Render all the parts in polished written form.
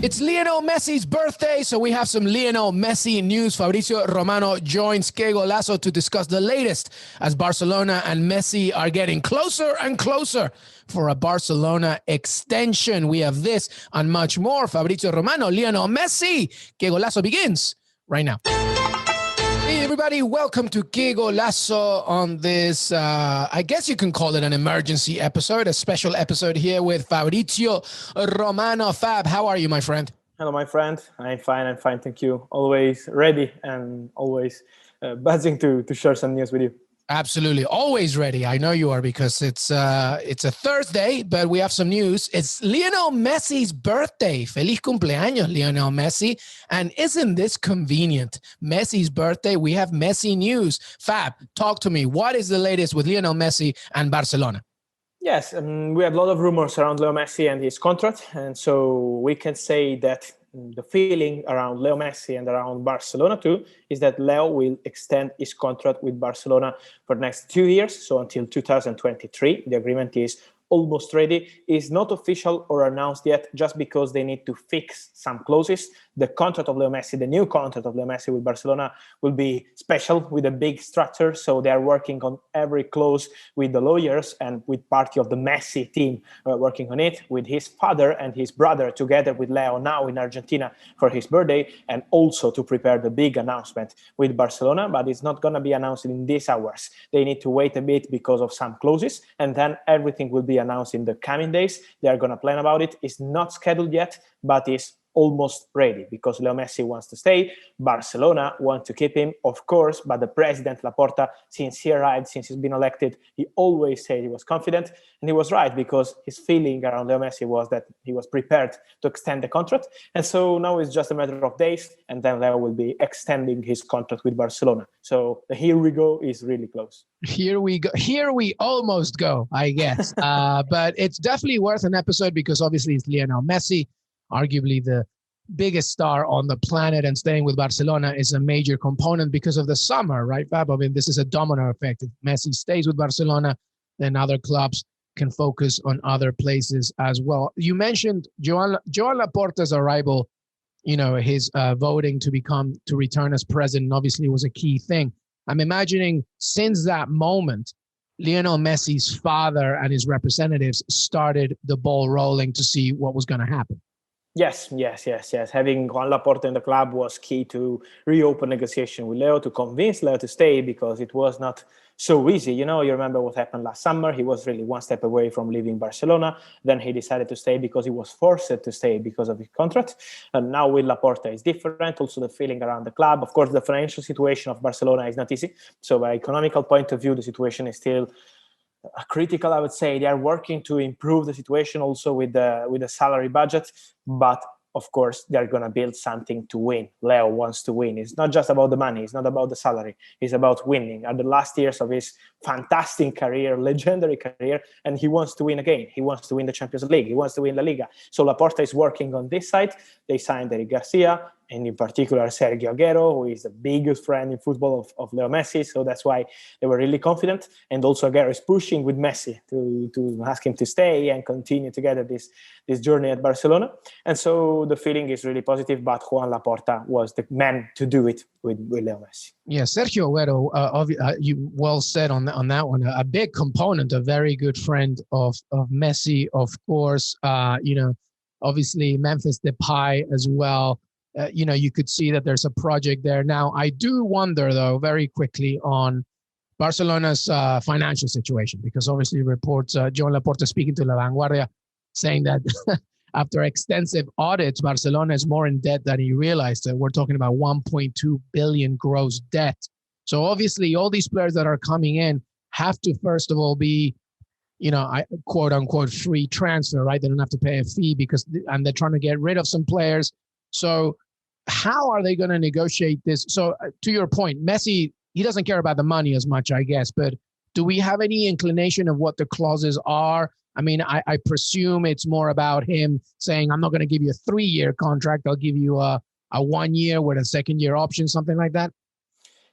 It's Lionel Messi's birthday, so we have some Lionel Messi news. Fabrizio Romano joins Qué Golazo to discuss the latest as Barcelona and Messi are getting closer and closer for a Barcelona extension. We have this and much more. Fabrizio Romano, Lionel Messi. Qué Golazo begins right now. Hey everybody, welcome to Qué Golazo on this, I guess you can call it an emergency episode, a special episode here with Fabrizio Romano. Fab, how are you, my friend? Hello, my friend. I'm fine, thank you. Always ready and always buzzing to share some news with you. Absolutely. Always ready. I know you are because it's a Thursday, but we have some news. It's Lionel Messi's birthday. Feliz cumpleaños, Lionel Messi. And isn't this convenient? Messi's birthday. We have Messi news. Fab, talk to me. What is the latest with Lionel Messi and Barcelona? Yes, we have a lot of rumors around Leo Messi and his contract. And so we can say that the feeling around Leo Messi and around Barcelona too is that Leo will extend his contract with Barcelona for the next 2 years, so until 2023. The agreement is almost ready. It's not official or announced yet just because they need to fix some clauses. The contract of Leo Messi, the new contract of Leo Messi with Barcelona will be special with a big structure. So they are working on every clause with the lawyers and with part of the Messi team working on it with his father and his brother together with Leo now in Argentina for his birthday, and also to prepare the big announcement with Barcelona. But it's not going to be announced in these hours. They need to wait a bit because of some clauses, and then everything will be announced in the coming days. They are going to plan about it. It's not scheduled yet, but it's almost ready because Leo Messi wants to stay. Barcelona want to keep him, of course, but the president Laporta, since he arrived, since he's been elected, he always said he was confident, and he was right because his feeling around Leo Messi was that he was prepared to extend the contract. And so now it's just a matter of days, and then Leo will be extending his contract with Barcelona. So the here we go is really close. Here we go. Here we almost go, I guess. But it's definitely worth an episode because obviously it's Lionel Messi, arguably the biggest star on the planet, and staying with Barcelona is a major component because of the summer, right, Fab? I mean, this is a domino effect. If Messi stays with Barcelona, then other clubs can focus on other places as well. You mentioned Joan Laporta's arrival, you know, his voting to return as president obviously was a key thing. I'm imagining since that moment, Lionel Messi's father and his representatives started the ball rolling to see what was going to happen. Yes. Having Juan Laporta in the club was key to reopen negotiation with Leo, to convince Leo to stay because it was not so easy. You know, you remember what happened last summer. He was really one step away from leaving Barcelona. Then he decided to stay because he was forced to stay because of his contract. And now with Laporta, it's different. Also the feeling around the club. Of course, the financial situation of Barcelona is not easy. So by economical point of view, the situation is still critical, I would say. They are working to improve the situation also with the salary budget, but of course they're going to build something to win. Leo wants to win. It's not just about the money, it's not about the salary, it's about winning. At the last years of his fantastic career, legendary career, and he wants to win again. He wants to win the Champions League, he wants to win La Liga. So Laporta is working on this side. They signed Eric Garcia, and in particular Sergio Aguero, who is the biggest friend in football of Leo Messi. So that's why they were really confident. And also Aguero is pushing with Messi to ask him to stay and continue together this journey at Barcelona. And so the feeling is really positive, but Juan Laporta was the man to do it with Leo Messi. Yeah, Sergio Aguero, you well said on that one, a big component, a very good friend of Messi, of course. Obviously Memphis Depay as well. You could see that there's a project there. Now, I do wonder, though, very quickly on Barcelona's financial situation, because obviously reports, Joan Laporta speaking to La Vanguardia, saying that after extensive audits, Barcelona is more in debt than he realized. We're talking about 1.2 billion gross debt. So obviously all these players that are coming in have to, first of all, be, quote unquote, free transfer, right? They don't have to pay a fee and they're trying to get rid of some players. So how are they going to negotiate this? So to your point, Messi, he doesn't care about the money as much, I guess, but do we have any inclination of what the clauses are? I mean, I presume it's more about him saying, I'm not going to give you a 3-year contract. I'll give you a 1 year with a second-year option, something like that.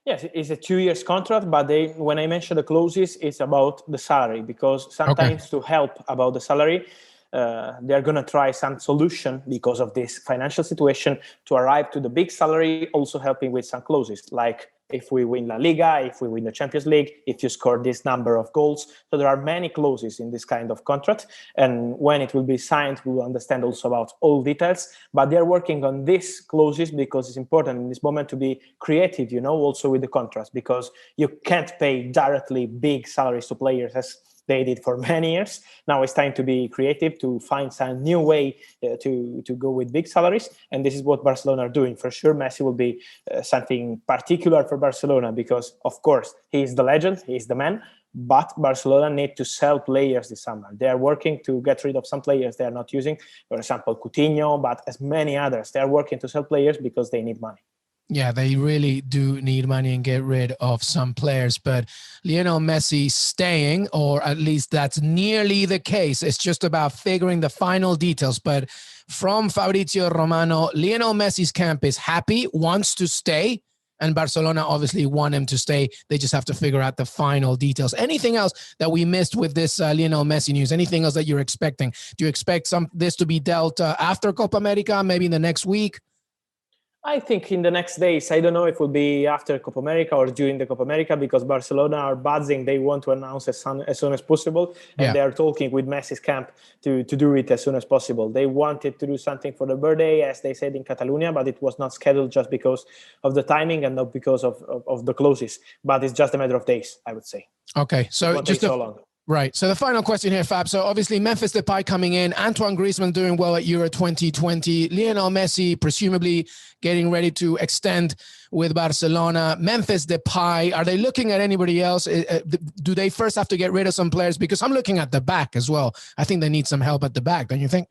Yes, it's a 2 years contract, but when I mention the clauses, it's about the salary, because sometimes to help about the salary, they're going to try some solution because of this financial situation to arrive to the big salary, also helping with some clauses, like if we win La Liga, if we win the Champions League, if you score this number of goals. So there are many clauses in this kind of contract. And when it will be signed, we will understand also about all details. But they're working on these clauses because it's important in this moment to be creative, also with the contracts, because you can't pay directly big salaries to players as they did for many years. Now it's time to be creative, to find some new way to go with big salaries. And this is what Barcelona are doing. For sure, Messi will be something particular for Barcelona because, of course, he is the legend, he is the man. But Barcelona need to sell players this summer. They are working to get rid of some players they are not using. For example, Coutinho, but as many others. They are working to sell players because they need money. Yeah, they really do need money and get rid of some players. But Lionel Messi staying, or at least that's nearly the case. It's just about figuring the final details. But from Fabrizio Romano, Lionel Messi's camp is happy, wants to stay. And Barcelona obviously want him to stay. They just have to figure out the final details. Anything else that we missed with this Lionel Messi news? Anything else that you're expecting? Do you expect this to be dealt after Copa America, maybe in the next week? I think in the next days. I don't know if it will be after Copa America or during the Copa America, because Barcelona are buzzing. They want to announce as soon as possible. And they are talking with Messi's camp to do it as soon as possible. They wanted to do something for the birthday, as they said in Catalonia, but it was not scheduled just because of the timing and not because of the clauses. But it's just a matter of days, I would say. Okay, so just so long. Right. So the final question here, Fab. So obviously Memphis Depay coming in, Antoine Griezmann doing well at Euro 2020, Lionel Messi presumably getting ready to extend with Barcelona. Memphis Depay, are they looking at anybody else? Do they first have to get rid of some players? Because I'm looking at the back as well. I think they need some help at the back, don't you think?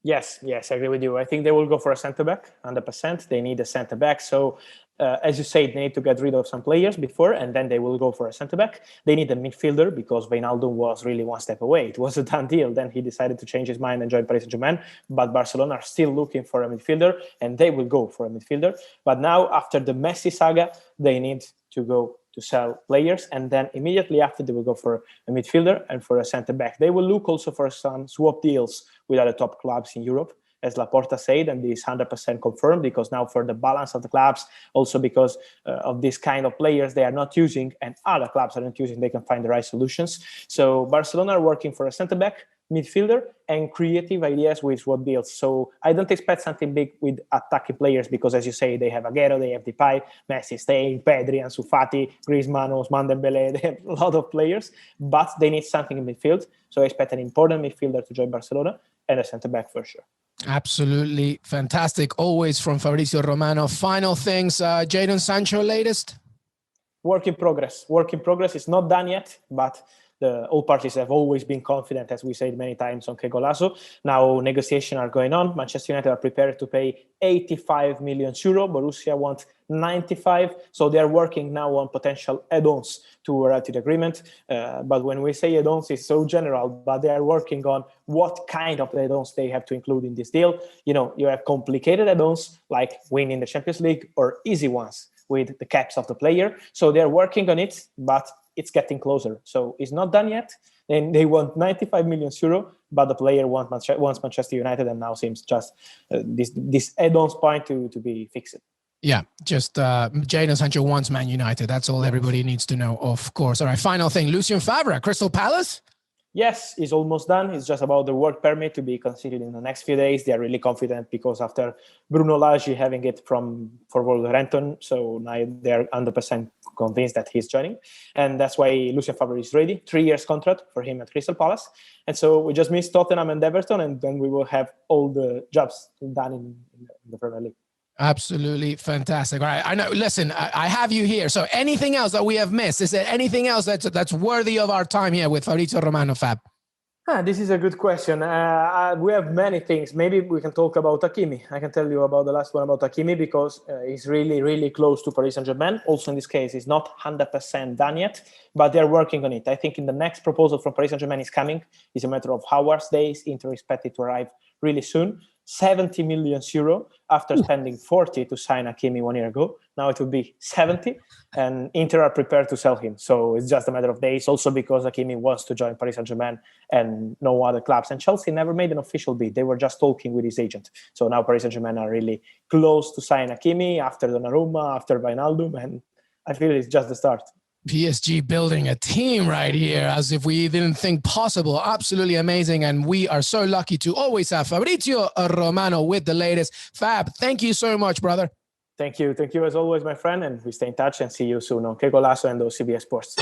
Yes, I agree with you. I think they will go for a centre-back, 100%. They need a centre-back. So, as you say, they need to get rid of some players before, and then they will go for a centre-back. They need a midfielder because Wijnaldum was really one step away. It was a done deal. Then he decided to change his mind and join Paris Saint-Germain. But Barcelona are still looking for a midfielder, and they will go for a midfielder. But now, after the Messi saga, they need to go to sell players, and then immediately after they will go for a midfielder and for a centre-back. They will look also for some swap deals with other top clubs in Europe, as Laporta said, and this is 100% confirmed, because now for the balance of the clubs, also because of this kind of players they are not using and other clubs are not using, they can find the right solutions. So Barcelona are working for a centre-back, midfielder, and creative ideas with swap deals. So I don't expect something big with attacking players, because as you say, they have Agüero, they have Depay, Messi staying, Pedri, Ansu Fati, Griezmann, Ousmane Dembélé. They have a lot of players, but they need something in midfield. So I expect an important midfielder to join Barcelona and a centre-back for sure. Absolutely fantastic. Always from Fabrizio Romano. Final things, Jadon Sancho latest? Work in progress. Work in progress. It's not done yet, but all parties have always been confident, as we said many times on Qué Golazo. Now negotiations are going on. Manchester United are prepared to pay 85 million euro. Borussia want 95. So they are working now on potential add-ons to arrive to the agreement. But when we say add-ons, it's so general, but they are working on what kind of add-ons they have to include in this deal. You have complicated add-ons like winning the Champions League, or easy ones with the caps of the player. So they're working on it, but it's getting closer. So it's not done yet. And they want 95 million euro, but the player wants Manchester United, and now seems just this add-ons point to be fixed. Yeah, just Jadon Sancho wants Man United. That's all everybody needs to know, of course. All right, final thing. Lucien Favre, Crystal Palace? Yes, it's almost done. It's just about the work permit to be considered in the next few days. They are really confident because after Bruno Lage having it for Wolverhampton, so now they're 100% convinced that he's joining. And that's why Lucien Favre is ready. 3 years contract for him at Crystal Palace. And so we just miss Tottenham and Everton, and then we will have all the jobs done in the Premier League. Absolutely fantastic. All right, I know. Listen, I have you here. So anything else that we have missed? Is there anything else that's worthy of our time here with Fabrizio Romano, Fab? This is a good question. We have many things. Maybe we can talk about Hakimi. I can tell you about the last one about Hakimi, because he's really, really close to Paris Saint-Germain. Also in this case, it's not 100% done yet, but they're working on it. I think in the next proposal from Paris Saint-Germain is coming. It's a matter of hours, days. Inter expected to arrive really soon. 70 million euro after spending 40 to sign Hakimi 1 year ago. Now it will be 70, and Inter are prepared to sell him. So it's just a matter of days, also because Hakimi wants to join Paris Saint-Germain and no other clubs. And Chelsea never made an official bid. They were just talking with his agent. So now Paris Saint-Germain are really close to sign Hakimi after Donnarumma, after Wijnaldum, and I feel it's just the start. PSG building a team right here, as if we didn't think possible. Absolutely amazing. And we are so lucky to always have Fabrizio Romano with the latest. Fab, thank you so much, brother. Thank you. Thank you as always, my friend. And we stay in touch and see you soon on Qué Golazo and CBS Sports.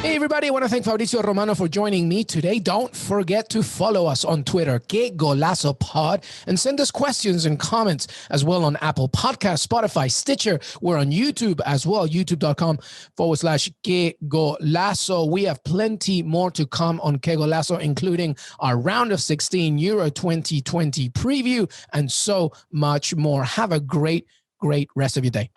Hey, everybody. I want to thank Fabrizio Romano for joining me today. Don't forget to follow us on Twitter, Qué Golazo Pod, and send us questions and comments as well on Apple Podcasts, Spotify, Stitcher. We're on YouTube as well, youtube.com/Qué Golazo. We have plenty more to come on Qué Golazo, including our round of 16 Euro 2020 preview and so much more. Have a great rest of your day.